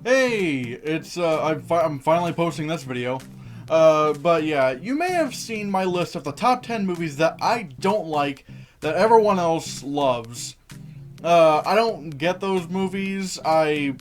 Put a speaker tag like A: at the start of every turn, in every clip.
A: Hey, it's I'm finally posting this video. But yeah, you may have seen my list of the top 10 movies that I don't like that everyone else loves. I don't get those movies. Like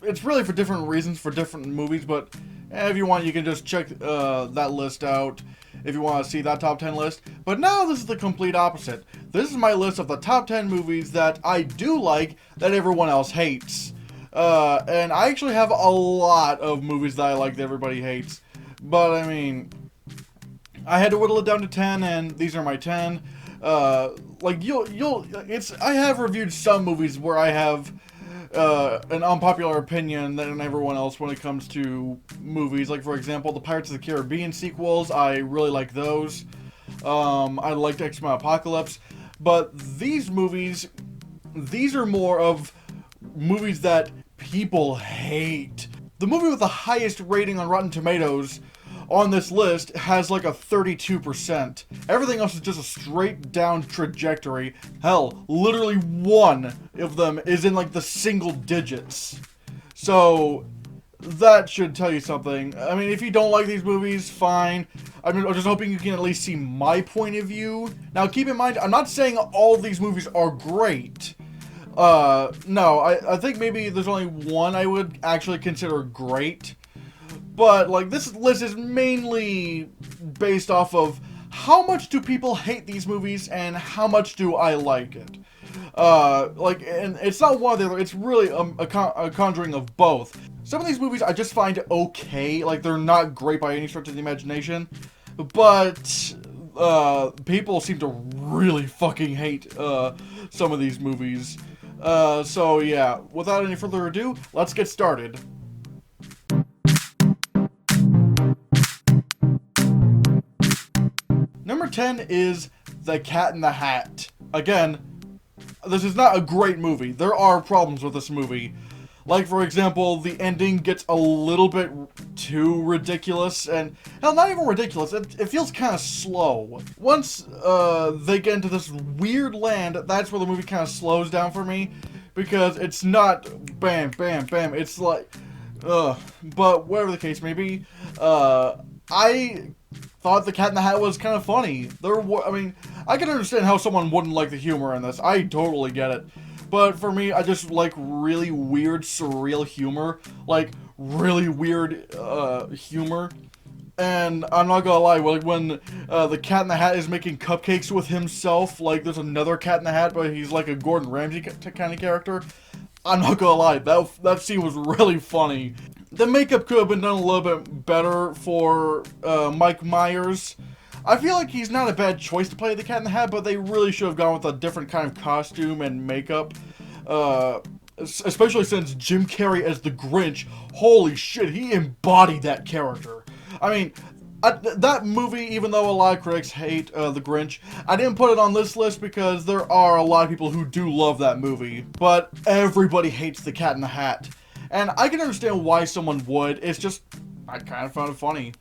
A: it's really for different reasons for different movies, but if you want, you can just check that list out if you want to see that top 10 list. But now this is the complete opposite. This is my list of the top 10 movies that I do like that everyone else hates. And I actually have a lot of movies that I like that everybody hates. But I mean, I had to whittle it down to 10, and these are my 10. I have reviewed some movies where I have an unpopular opinion than everyone else when it comes to movies. Like, for example, the Pirates of the Caribbean sequels. I really like those. I liked X-Men Apocalypse. But these movies, these are more of movies that people hate. The movie with the highest rating on Rotten Tomatoes on this list has like a 32%. Everything else is just a straight down trajectory. Hell, literally one of them is in like the single digits. So that should tell you something. I mean, if you don't like these movies, fine. I'm just hoping you can at least see my point of view. Now, keep in mind, I'm not saying all of these movies are great. No, I think maybe there's only one I would actually consider great. But, like, this list is mainly based off of how much do people hate these movies and how much do I like it. And it's not one or the other, it's really a conjuring of both. Some of these movies I just find okay, like, they're not great by any stretch of the imagination, but people seem to really fucking hate some of these movies. So yeah, without any further ado, let's get started. Number 10 is The Cat in the Hat. Again, this is not a great movie. There are problems with this movie. Like, for example, the ending gets a little bit too ridiculous, and, hell, not even ridiculous, it feels kind of slow. Once they get into this weird land, that's where the movie kind of slows down for me, because it's not bam, bam, bam, it's like, but whatever the case may be, I thought The Cat in the Hat was kind of funny. I mean, I can understand how someone wouldn't like the humor in this. I totally get it. But for me, I just like really weird, surreal humor. Like, really weird humor. And I'm not gonna lie, like when the Cat in the Hat is making cupcakes with himself, like there's another Cat in the Hat, but he's like a Gordon Ramsay kind of character. I'm not gonna lie, that scene was really funny. The makeup could have been done a little bit better for Mike Myers. I feel like he's not a bad choice to play the Cat in the Hat, but they really should have gone with a different kind of costume and makeup. Especially since Jim Carrey as the Grinch, holy shit, he embodied that character. I mean, that movie, even though a lot of critics hate the Grinch, I didn't put it on this list because there are a lot of people who do love that movie. But everybody hates the Cat in the Hat. And I can understand why someone would, it's just, I kind of found it funny.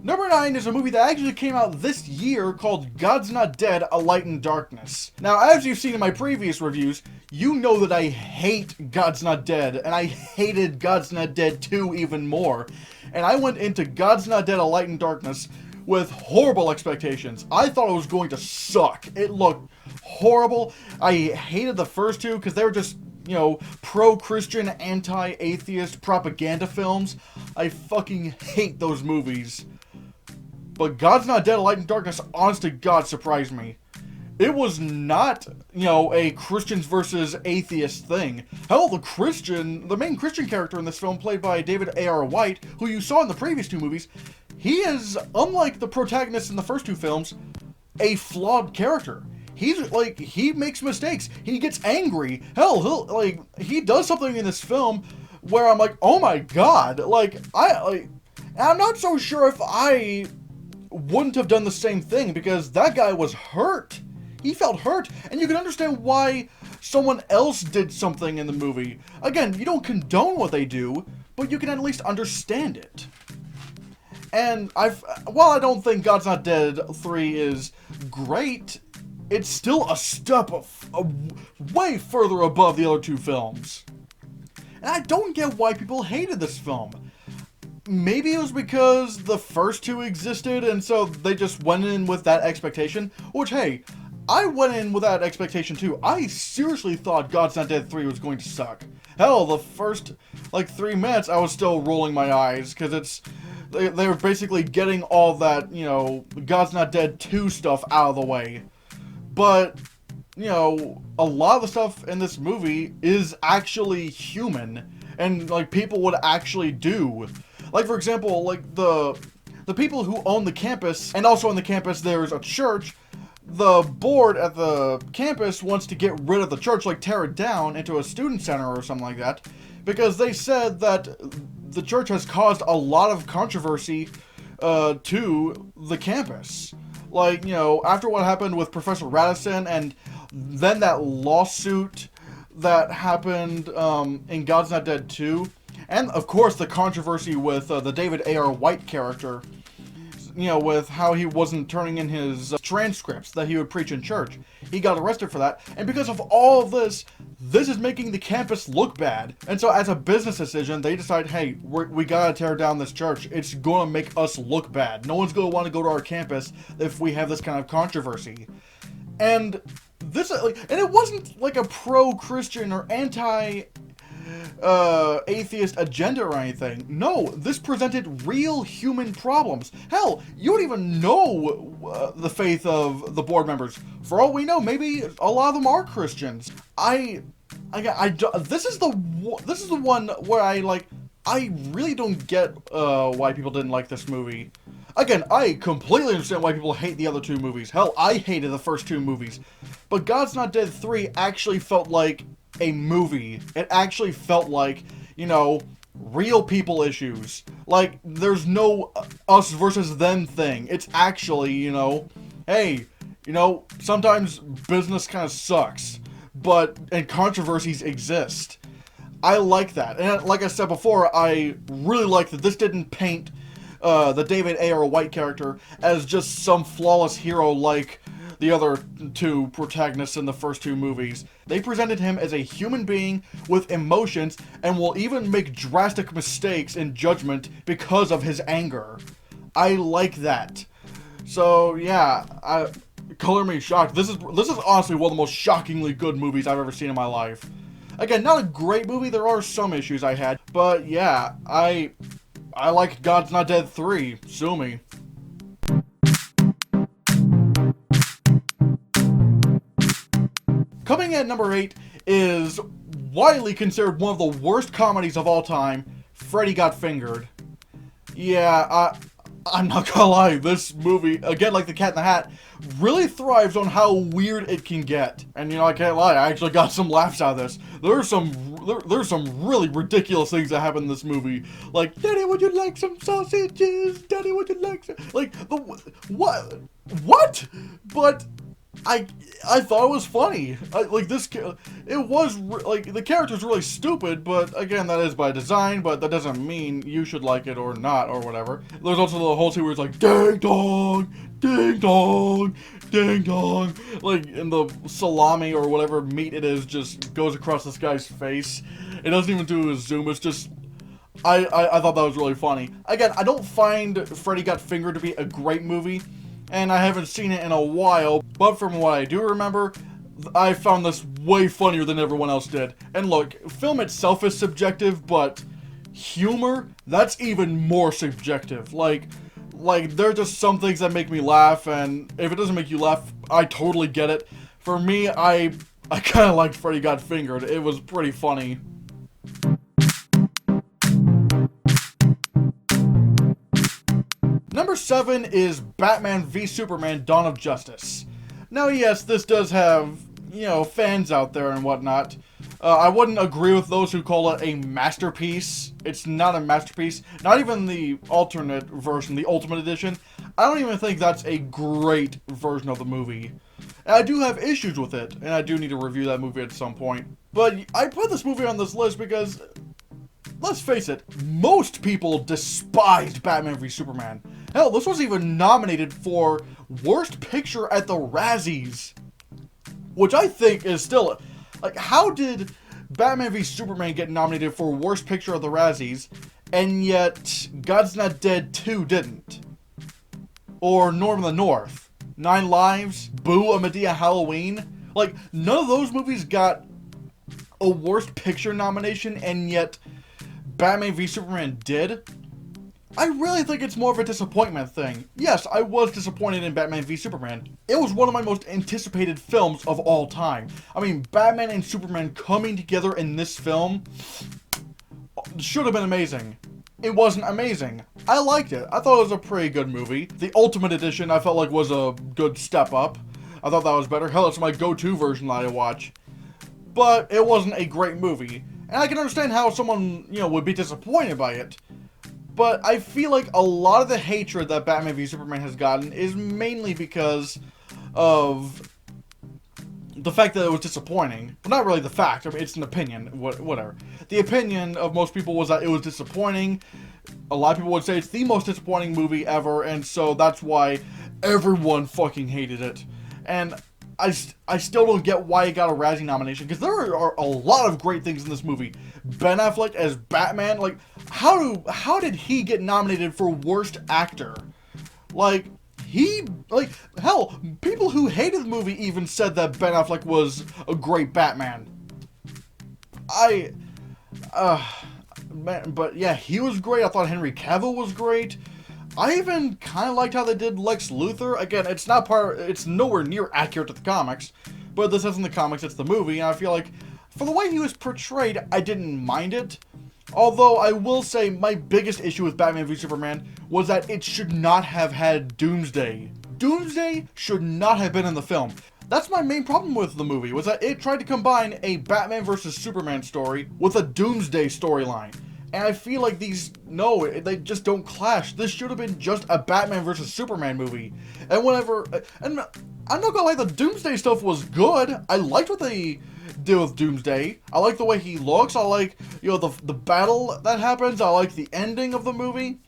A: Number 9 is a movie that actually came out this year called God's Not Dead, A Light in Darkness. Now, as you've seen in my previous reviews, you know that I hate God's Not Dead, and I hated God's Not Dead 2 even more. And I went into God's Not Dead, A Light in Darkness with horrible expectations. I thought it was going to suck. It looked horrible. I hated the first two because they were just, you know, pro-Christian, anti-atheist propaganda films. I fucking hate those movies. But God's Not Dead, A Light in Darkness, honest to God, surprised me. It was not, you know, a Christians versus atheists thing. Hell, the main Christian character in this film, played by David A.R. White, who you saw in the previous two movies, he is, unlike the protagonist in the first two films, a flawed character. He's, like, he makes mistakes. He gets angry. Hell, he does something in this film where I'm like, oh my god. I'm not so sure if I wouldn't have done the same thing, because that guy was hurt. He felt hurt, and you can understand why someone else did something in the movie. Again, you don't condone what they do, but you can at least understand it. And while I don't think God's Not Dead 3 is great, it's still a step way further above the other two films. And I don't get why people hated this film. Maybe it was because the first two existed, and so they just went in with that expectation. Which, hey, I went in with that expectation too. I seriously thought God's Not Dead 3 was going to suck. Hell, the first, 3 minutes, I was still rolling my eyes, because they were basically getting all that, God's Not Dead 2 stuff out of the way. But, a lot of the stuff in this movie is actually human, and, people would actually do. For example, the people who own the campus, and also on the campus there's a church, the board at the campus wants to get rid of the church, tear it down into a student center or something like that, because they said that the church has caused a lot of controversy to the campus. After what happened with Professor Radisson, and then that lawsuit that happened in God's Not Dead 2, and of course the controversy with the David A.R. White character, with how he wasn't turning in his transcripts that he would preach in church. He got arrested for that, and because of all of this is making the campus look bad. And so as a business decision, they decide, hey, we gotta tear down this church. It's gonna make us look bad. No one's gonna want to go to our campus if we have this kind of controversy. And this, and it wasn't a pro-Christian or atheist agenda or anything. No, this presented real human problems. Hell, you don't even know the faith of the board members. For all we know, maybe a lot of them are Christians. This is the one where I really don't get why people didn't like this movie. Again, I completely understand why people hate the other two movies. Hell, I hated the first two movies. But God's Not Dead 3 actually felt like a movie. It actually felt like, real people issues. There's no us versus them thing. It's actually, hey, sometimes business kind of sucks, and controversies exist. I like that. And like I said before, I really like that this didn't paint the David A.R. White character as just some flawless hero like the other two protagonists in the first two movies. They presented him as a human being with emotions, and will even make drastic mistakes in judgment because of his anger. I like that. So yeah, color me shocked. This is honestly one of the most shockingly good movies I've ever seen in my life. Again, not a great movie. There are some issues I had, but yeah, I like God's Not Dead 3. Sue me. Coming at number 8 is widely considered one of the worst comedies of all time, Freddy Got Fingered. Yeah, I'm not gonna lie, this movie, again like The Cat in the Hat, really thrives on how weird it can get. And I can't lie, I actually got some laughs out of this. There's some really ridiculous things that happen in this movie. Daddy, would you like some sausages? Daddy, would you like some... What? But... I thought it was funny. The character's really stupid, but again, that is by design, but that doesn't mean you should like it or not, or whatever. There's also the whole scene where it's ding dong, ding dong, ding dong, and the salami or whatever meat it is just goes across this guy's face. It doesn't even do a zoom, it's just... I thought that was really funny. Again, I don't find Freddy Got Fingered to be a great movie, and I haven't seen it in a while, but from what I do remember, I found this way funnier than everyone else did. And look, film itself is subjective, but humor, that's even more subjective. There are just some things that make me laugh, and if it doesn't make you laugh, I totally get it. For me, I kind of liked Freddy Got Fingered. It was pretty funny. Number 7 is Batman v Superman: Dawn of Justice. Now, yes, this does have, fans out there and whatnot. I wouldn't agree with those who call it a masterpiece. It's not a masterpiece. Not even the alternate version, the Ultimate Edition. I don't even think that's a great version of the movie. And I do have issues with it, and I do need to review that movie at some point. But I put this movie on this list because let's face it, most people despised Batman v Superman. Hell, this was even nominated for Worst Picture at the Razzies. Which I think is still... Like, how did Batman v Superman get nominated for Worst Picture at the Razzies, and yet God's Not Dead 2 didn't? Or Norm of the North? 9 Lives? Boo! A Medea Halloween? Like, none of those movies got a Worst Picture nomination, and yet Batman v Superman did? I really think it's more of a disappointment thing. Yes, I was disappointed in Batman v Superman. It was one of my most anticipated films of all time. I mean, Batman and Superman coming together in this film should have been amazing. It wasn't amazing. I liked it. I thought it was a pretty good movie. The Ultimate Edition I felt like was a good step up. I thought that was better. Hell, it's my go-to version that I watch. But it wasn't a great movie. And I can understand how someone, would be disappointed by it. But I feel like a lot of the hatred that Batman v Superman has gotten is mainly because of the fact that it was disappointing. Well, not really the fact. I mean, it's an opinion. Whatever. The opinion of most people was that it was disappointing. A lot of people would say it's the most disappointing movie ever, and so that's why everyone fucking hated it. And I still don't get why it got a Razzie nomination, because there are a lot of great things in this movie. Ben Affleck as Batman, like, how did he get nominated for Worst Actor? Like, hell, people who hated the movie even said that Ben Affleck was a great Batman. But yeah, he was great. I thought Henry Cavill was great. I even kind of liked how they did Lex Luthor. Again, it's nowhere near accurate to the comics, but this isn't the comics, it's the movie, and I feel like, for the way he was portrayed, I didn't mind it. Although, I will say, my biggest issue with Batman v Superman was that it should not have had Doomsday. Doomsday should not have been in the film. That's my main problem with the movie, was that it tried to combine a Batman vs. Superman story with a Doomsday storyline. And I feel like they just don't clash. This should have been just a Batman vs. Superman movie. And and I'm not gonna lie, the Doomsday stuff was good. I liked what they did with Doomsday. I like the way he looks. I like, the battle that happens. I like the ending of the movie.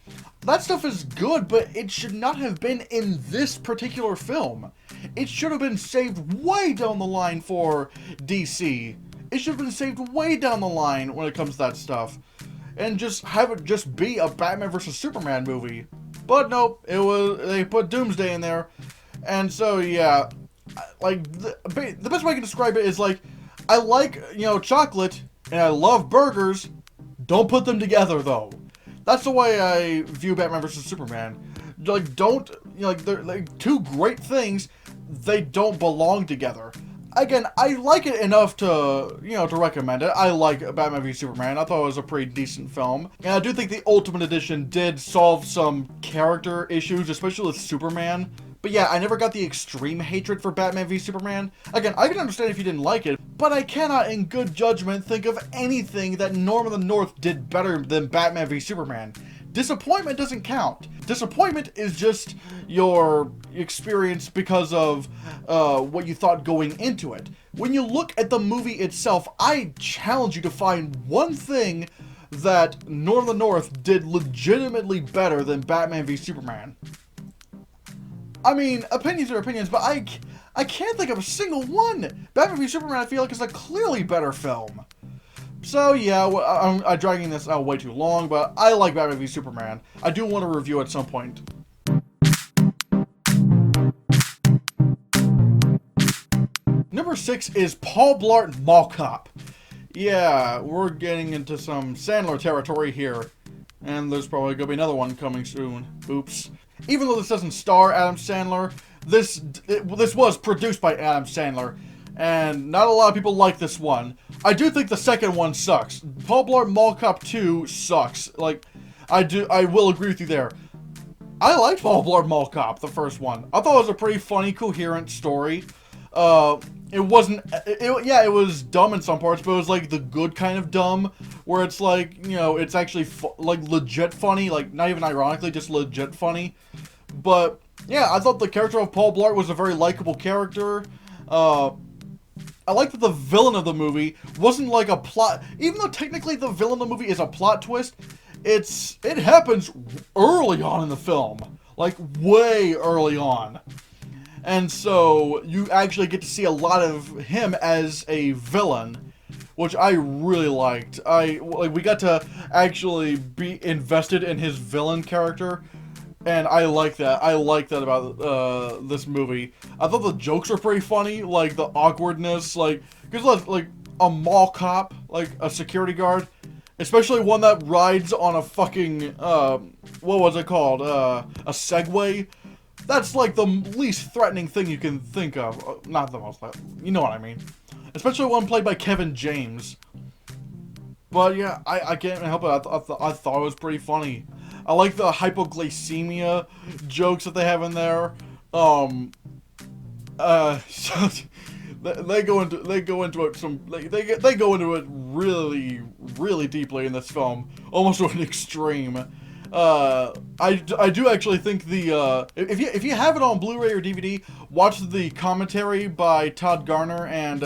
A: That stuff is good, but it should not have been in this particular film. It should have been saved way down the line for DC. It should have been saved way down the line when it comes to that stuff. And just have it just be a Batman vs. Superman movie. But nope, they put Doomsday in there. And so, yeah, like, the best way I can describe it is, like, I like, chocolate, and I love burgers. Don't put them together, though. That's the way I view Batman vs. Superman. Like, they're like two great things. They don't belong together. Again, I like it enough to, to recommend it. I like Batman v Superman. I thought it was a pretty decent film. And I do think the Ultimate Edition did solve some character issues, especially with Superman. But yeah, I never got the extreme hatred for Batman v Superman. Again, I can understand if you didn't like it, but I cannot in good judgment think of anything that Norm of the North did better than Batman v Superman. Disappointment doesn't count. Disappointment is just your experience because of what you thought going into it. When you look at the movie itself, I challenge you to find one thing that Norm of the North did legitimately better than Batman v Superman. I mean, opinions are opinions, but I can't think of a single one. Batman v Superman, I feel like, is a clearly better film. So yeah, I'm dragging this out way too long, but I like Batman v Superman. I do want to review at some point. Number 6 is Paul Blart Mall Cop. Yeah, we're getting into some Sandler territory here. And there's probably going to be another one coming soon. Oops. Even though this doesn't star Adam Sandler, this was produced by Adam Sandler. And not a lot of people like this one. I do think the second one sucks. Paul Blart Mall Cop 2 sucks. Like, I will agree with you there. I liked Paul Blart Mall Cop, the first one. I thought it was a pretty funny, coherent story. It was dumb in some parts, but it was like the good kind of dumb, where it's like, it's actually like legit funny, like not even ironically, just legit funny. But yeah, I thought the character of Paul Blart was a very likable character. I like that the villain of the movie wasn't like a plot, even though technically the villain of the movie is a plot twist, it happens early on in the film, like way early on. And so you actually get to see a lot of him as a villain, which I really liked. We got to actually be invested in his villain character, and I like that. I like that about this movie. I thought the jokes were pretty funny, like the awkwardness, because like a mall cop, like a security guard, especially one that rides on a fucking what was it called? A Segway. That's like the least threatening thing you can think of. Not the most, you know what I mean. Especially one played by Kevin James. But yeah, I can't help it. I thought it was pretty funny. I like the hypoglycemia jokes that they have in there. So they go into it they go into it really, really deeply in this film, almost to an extreme. I do actually think if you have it on Blu-ray or DVD, watch the commentary by Todd Garner and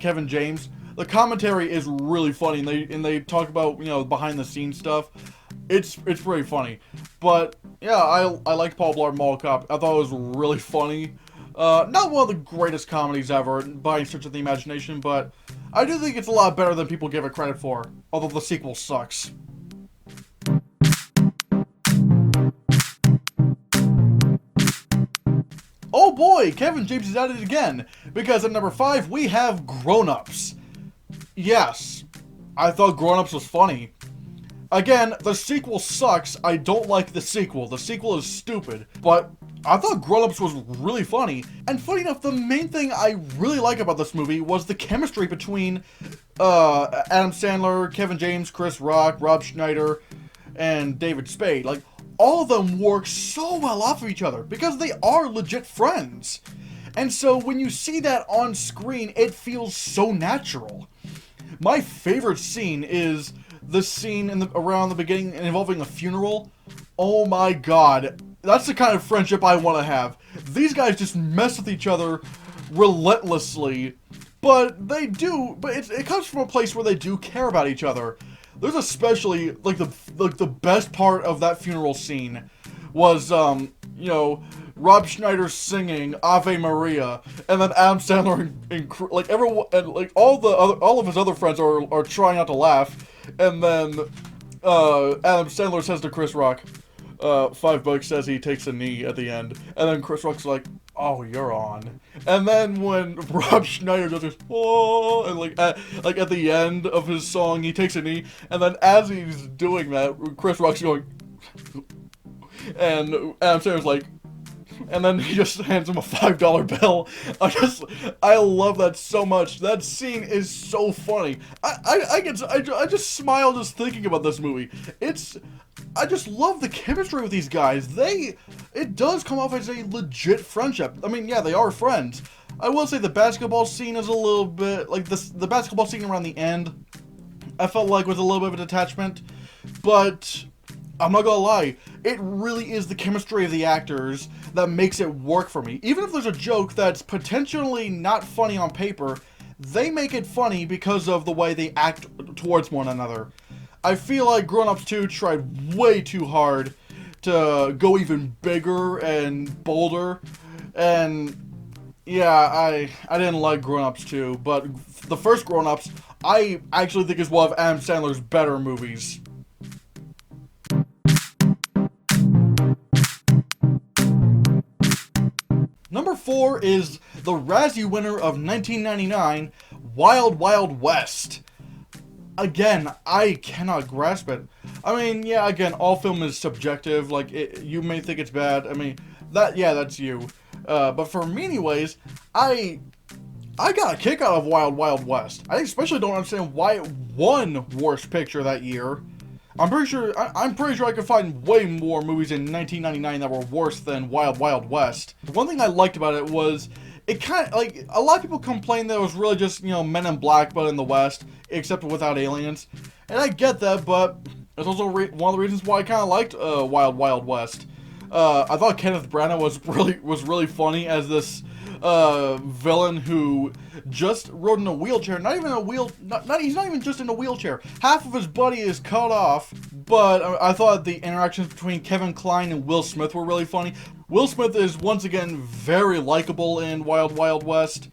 A: Kevin James. The commentary is really funny, and they talk about, you know, behind the scenes stuff. It's pretty funny. But yeah, I liked Paul Blart Mall Cop. I thought it was really funny. Not one of the greatest comedies ever by any stretch of the imagination, but I do think it's a lot better than people give it credit for. Although the sequel sucks. Oh boy, Kevin James is at it again, because at number 5 we have Grownups. Yes, I thought Grownups was funny. Again, the sequel sucks. I don't like the sequel. The sequel is stupid, but I thought Grownups was really funny. And funny enough, the main thing I really like about this movie was the chemistry between Adam Sandler, Kevin James, Chris Rock, Rob Schneider, and David Spade. Like, all of them work so well off of each other because they are legit friends. And so when you see that on screen, it feels so natural. My favorite scene is the scene around the beginning involving a funeral. Oh my god. That's the kind of friendship I want to have. These guys just mess with each other relentlessly. But it comes from a place where they do care about each other. There's especially, like the best part of that funeral scene was, you know, Rob Schneider singing Ave Maria, and then Adam Sandler like everyone, and like all of his other friends are trying not to laugh, and then Adam Sandler says to Chris Rock, $5 says he takes a knee at the end, and then Chris Rock's like, oh, you're on. And then when Rob Schneider does this, oh, and like at the end of his song, he takes a knee, and then as he's doing that, Chris Rock's going, and Adam Sandler's like, and then he just hands him a $5 bill. I love that so much. That scene is so funny. I just smile just thinking about this movie. I just love the chemistry with these guys. It does come off as a legit friendship. I mean, yeah, they are friends. I will say the basketball scene is a little bit, like the basketball scene around the end, I felt like was a little bit of a detachment, but I'm not gonna lie, it really is the chemistry of the actors that makes it work for me. Even if there's a joke that's potentially not funny on paper, they make it funny because of the way they act towards one another. I feel like Grownups 2 tried way too hard to go even bigger and bolder, and yeah, I didn't like Grownups 2, but the first Grownups, I actually think is one of Adam Sandler's better movies. Number 4 is the Razzie winner of 1999, Wild Wild West. Again, I cannot grasp it. I mean, yeah, again, all film is subjective. Like, you may think it's bad. I mean, that's you. But for me, anyways, I got a kick out of Wild Wild West. I especially don't understand why it won Worst Picture that year. I'm pretty sure I could find way more movies in 1999 that were worse than Wild Wild West. One thing I liked about it was it kind of, like, a lot of people complained that it was really just, you know, Men in Black but in the West, except without aliens. And I get that, but it's also one of the reasons why I kind of liked Wild Wild West. I thought Kenneth Branagh was really funny as this villain who just rode in a wheelchair. Not even a he's not even just in a wheelchair. Half of his body is cut off. But I thought the interactions between Kevin Kline and Will Smith were really funny. Will Smith is once again very likable in Wild Wild West,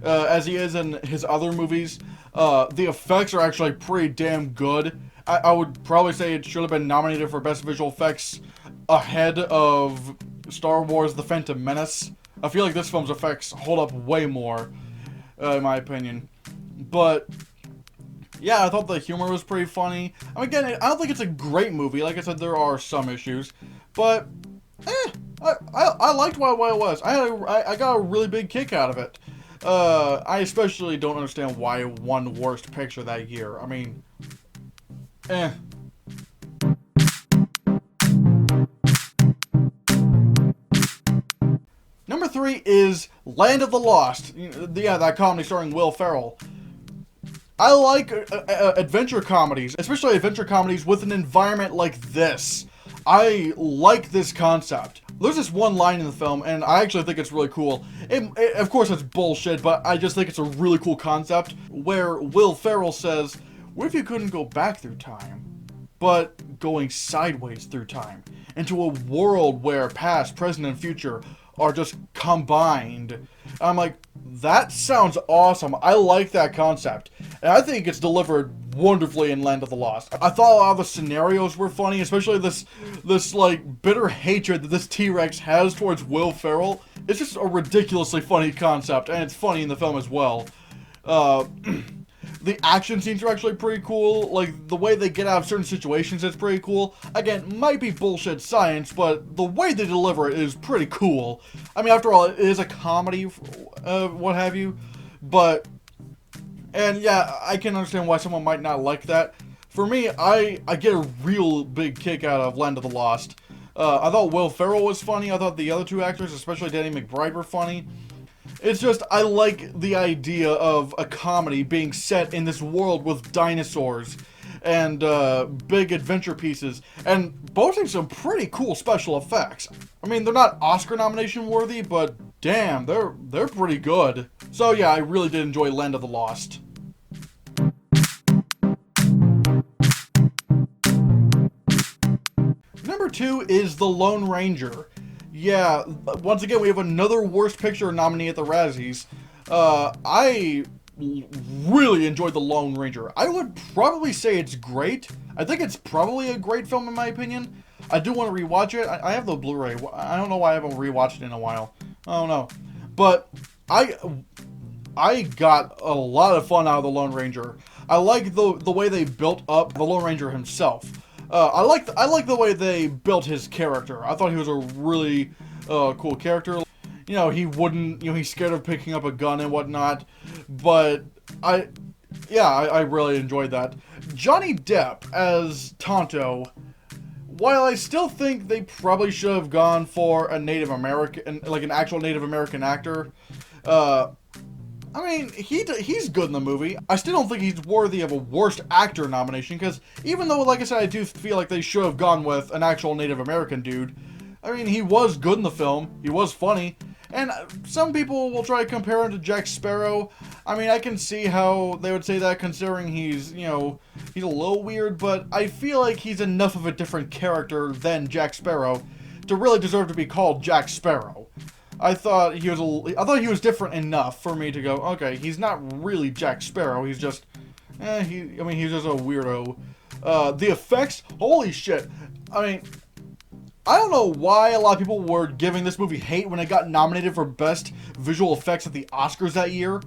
A: as he is in his other movies. The effects are actually pretty damn good. I would probably say it should have been nominated for Best Visual Effects ahead of Star Wars The Phantom Menace. I feel like this film's effects hold up way more, in my opinion. But yeah, I thought the humor was pretty funny. I mean, again, I don't think it's a great movie. Like I said, there are some issues. But, I liked Wild Wild West. I got a really big kick out of it. I especially don't understand why it won Worst Picture that year. I mean, Number 3 is Land of the Lost. Yeah, that comedy starring Will Ferrell. I like adventure comedies, especially adventure comedies with an environment like this. I like this concept. There's this one line in the film, and I actually think it's really cool. Of course, it's bullshit, but I just think it's a really cool concept, where Will Ferrell says, what if you couldn't go back through time, but going sideways through time, into a world where past, present, and future are just combined? I'm like, that sounds awesome. I like that concept. And I think it's delivered wonderfully in Land of the Lost. I thought a lot of the scenarios were funny, especially this like bitter hatred that this T-Rex has towards Will Ferrell. It's just a ridiculously funny concept, and it's funny in the film as well. The action scenes are actually pretty cool. Like, the way they get out of certain situations is pretty cool. Again, might be bullshit science, but the way they deliver it is pretty cool. I mean, after all, it is a comedy, what have you. But, and yeah, I can understand why someone might not like that. For me, I get a real big kick out of Land of the Lost. I thought Will Ferrell was funny. I thought the other two actors, especially Danny McBride, were funny. It's just, I like the idea of a comedy being set in this world with dinosaurs and big adventure pieces, and boasting some pretty cool special effects. I mean, they're not Oscar nomination worthy, but damn, they're pretty good. So yeah, I really did enjoy Land of the Lost. Number 2 is The Lone Ranger. Yeah, once again, we have another Worst Picture nominee at the Razzies. I really enjoyed The Lone Ranger. I would probably say it's great. I think it's probably a great film in my opinion. I do want to rewatch it. I have the Blu-ray. I don't know why I haven't rewatched it in a while. I don't know. But I got a lot of fun out of The Lone Ranger. I like the way they built up the Lone Ranger himself. I like the way they built his character. I thought he was a really cool character. You know, he's scared of picking up a gun and whatnot. But I really enjoyed that. Johnny Depp as Tonto, while I still think they probably should have gone for a Native American, like an actual Native American actor, I mean, he's good in the movie. I still don't think he's worthy of a Worst Actor nomination, because even though, like I said, I do feel like they should have gone with an actual Native American dude, I mean, he was good in the film, he was funny, and some people will try to compare him to Jack Sparrow. I mean, I can see how they would say that, considering he's, you know, he's a little weird, but I feel like he's enough of a different character than Jack Sparrow to really deserve to be called Jack Sparrow. I thought he was different enough for me to go, okay, he's not really Jack Sparrow, he's just, he's just a weirdo. The effects, holy shit. I mean, I don't know why a lot of people were giving this movie hate when it got nominated for Best Visual Effects at the Oscars that year.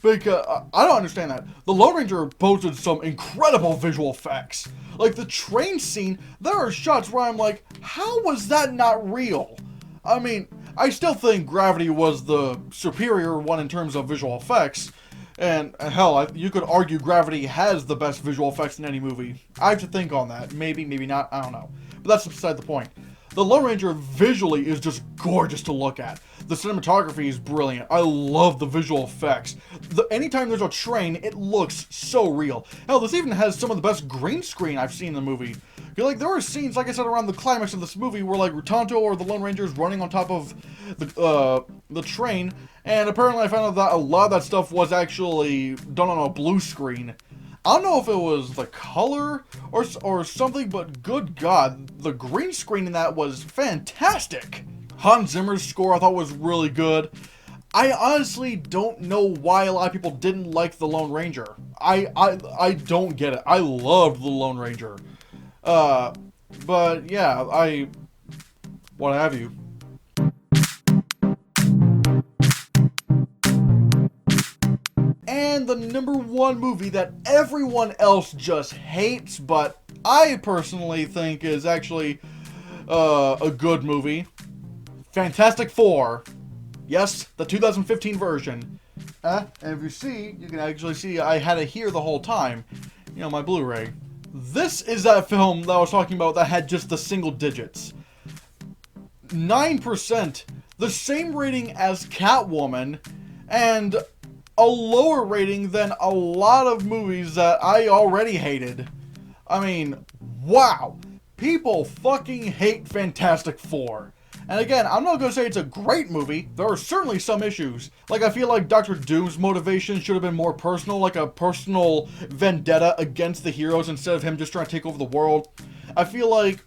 A: Because, I don't understand that. The Lone Ranger posted some incredible visual effects. Like, the train scene, there are shots where I'm like, how was that not real? I mean, I still think Gravity was the superior one in terms of visual effects. And hell, you could argue Gravity has the best visual effects in any movie. I have to think on that. Maybe, maybe not, I don't know. But that's beside the point. The Lone Ranger visually is just gorgeous to look at. The cinematography is brilliant. I love the visual effects. Anytime there's a train, it looks so real. Hell, this even has some of the best green screen I've seen in the movie. Like, there were scenes, like I said, around the climax of this movie where, like, Tonto or the Lone Ranger is running on top of the train, and apparently I found out that a lot of that stuff was actually done on a blue screen. I don't know if it was the color or something, but good God, the green screen in that was fantastic. Hans Zimmer's score I thought was really good. I honestly don't know why a lot of people didn't like the Lone Ranger. I don't get it. I loved the Lone Ranger. But yeah, what have you. And the #1 movie that everyone else just hates, but I personally think is actually a good movie. Fantastic Four. Yes, the 2015 version. And if you see, you can actually see I had it here the whole time. You know, my Blu-ray. This is that film that I was talking about that had just the single digits. 9%. The same rating as Catwoman, and a lower rating than a lot of movies that I already hated. I mean, wow. People fucking hate Fantastic Four. And again, I'm not going to say it's a great movie. There are certainly some issues. Like, I feel like Dr. Doom's motivation should have been more personal, like a personal vendetta against the heroes instead of him just trying to take over the world. I feel like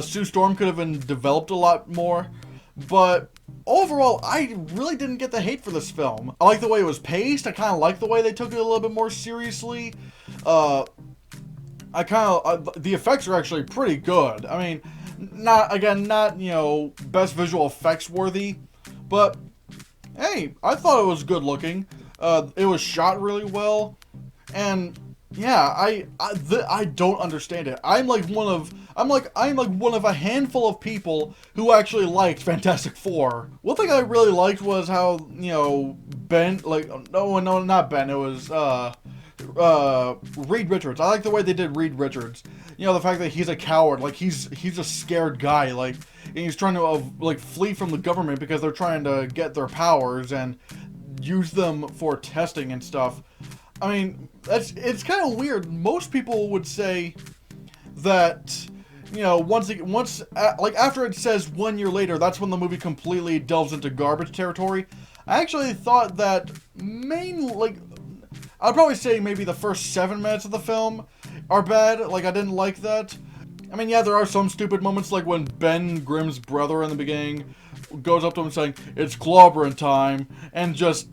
A: Sue Storm could have been developed a lot more. But overall, I really didn't get the hate for this film. I like the way it was paced. I kind of like the way they took it a little bit more seriously. The effects are actually pretty good. I mean, not, you know, best visual effects worthy, but hey, I thought it was good looking. It was shot really well, and yeah, I don't understand it. I'm like one of a handful of people who actually liked Fantastic Four. One thing I really liked was how, you know, Ben, like, no, not Ben, it was, Reed Richards. I like the way they did Reed Richards. You know, the fact that he's a coward, like, he's a scared guy, like, and he's trying to, like, flee from the government because they're trying to get their powers and use them for testing and stuff. I mean, it's kind of weird. Most people would say that, you know, like, after it says 1 year later, that's when the movie completely delves into garbage territory. I actually thought that I'd probably say maybe the first 7 minutes of the film are bad. Like, I didn't like that. I mean, yeah, there are some stupid moments, like when Ben Grimm's brother in the beginning goes up to him saying, "It's clobbering time," and just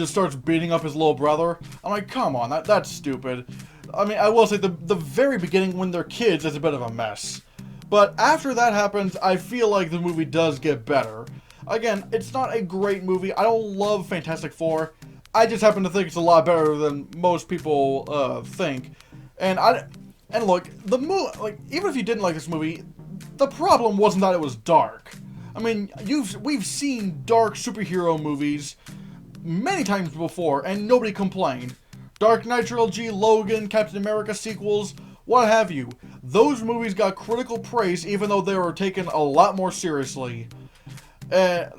A: starts beating up his little brother. I'm like, come on, that's stupid. I mean, I will say the very beginning when they're kids is a bit of a mess. But after that happens, I feel like the movie does get better. Again, it's not a great movie. I don't love Fantastic Four. I just happen to think it's a lot better than most people think. And look, the movie, like, even if you didn't like this movie, the problem wasn't that it was dark. I mean, we've seen dark superhero movies many times before, and nobody complained. Dark Knight Trilogy, Logan, Captain America sequels, what have you. Those movies got critical praise even though they were taken a lot more seriously.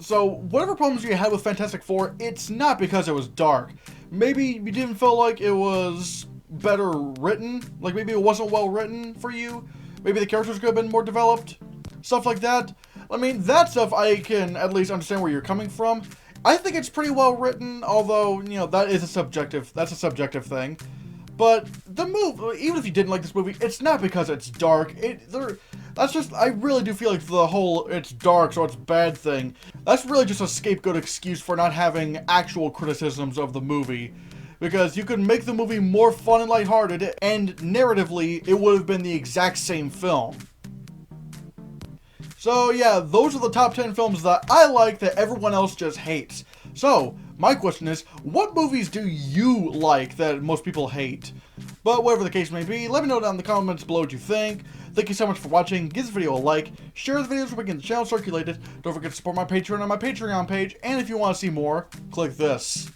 A: So, whatever problems you had with Fantastic Four, it's not because it was dark. Maybe you didn't feel like it was better written, like maybe it wasn't well written for you. Maybe the characters could have been more developed. Stuff like that. I mean, that stuff I can at least understand where you're coming from. I think it's pretty well written, although, you know, that's a subjective thing. But the movie, even if you didn't like this movie, it's not because it's dark. I really do feel like the whole "it's dark so it's bad" thing, that's really just a scapegoat excuse for not having actual criticisms of the movie. Because you could make the movie more fun and lighthearted, and narratively, it would have been the exact same film. So yeah, those are the top 10 films that I like that everyone else just hates. So, my question is, what movies do you like that most people hate? But whatever the case may be, let me know down in the comments below what you think. Thank you so much for watching. Give this video a like, share the videos so we can get the channel circulated. Don't forget to support my Patreon on my Patreon page, and if you want to see more, click this.